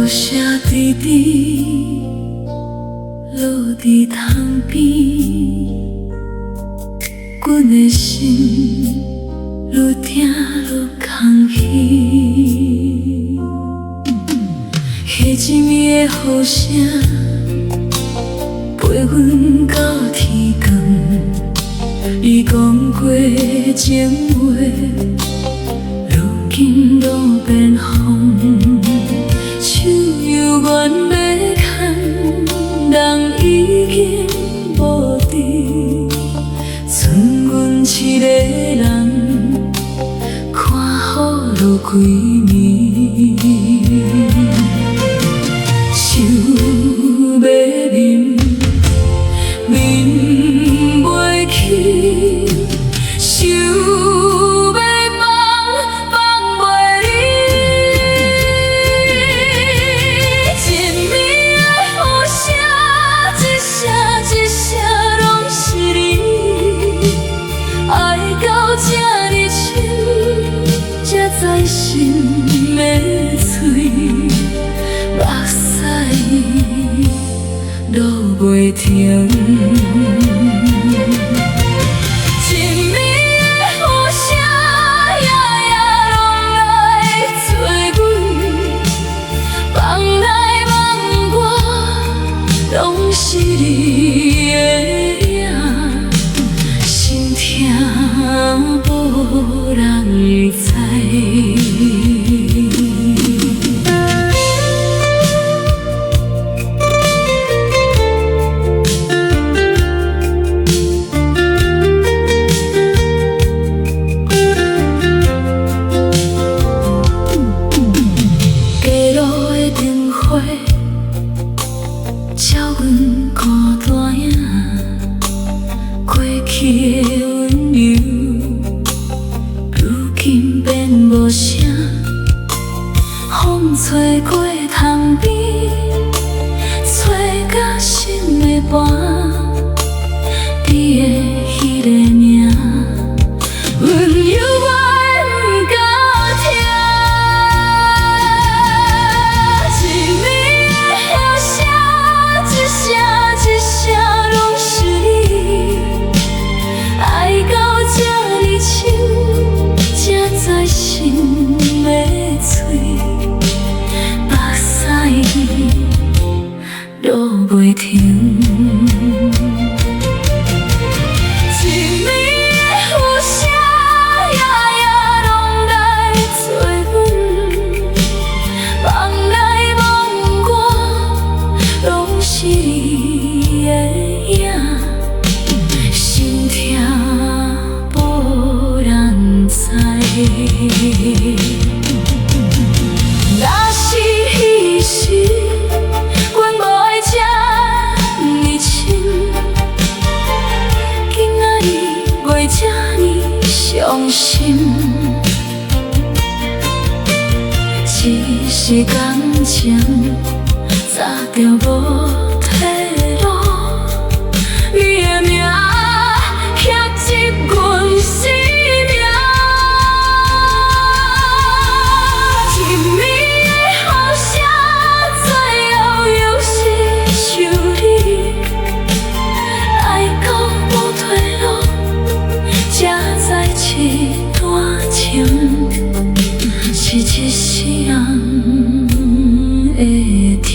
声滴滴落伫窗边，阮的心愈听愈空虚。迄一暝的雨声陪阮到天光，伊讲过情话，如今都变风。手犹原要牵，人已经无伫，剩阮一个人，看雨落几暝，想要眠，眠袂起，想要放，放袂离。一暝的雨声，一声一声拢是你，爱到这呢深，才知心的嘴，目屎落袂停。拢是你的影，心痛无人知。街路的灯火照阮孤单影，过去的温柔，如今变无声。风吹过窗边，吹到心的伴，你的迄个名，阮犹原不敢听。一暝的雨声，一声一声拢是你，爱到这呢深，才知心的嘴，目屎落袂停。一暝的雨声，夜夜拢来找阮，梦来梦过，拢是你的影，心痛无人知。若是彼时，阮无爱这呢深，今仔日袂这呢伤心。一时感情早就无退路，你的名刻入阮生命。一暝的雨声，最后又是想你，爱到无退路，才知一段情是一世人会听。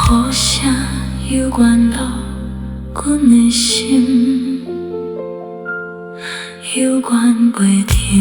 雨声犹原落阮的心，犹原袂停。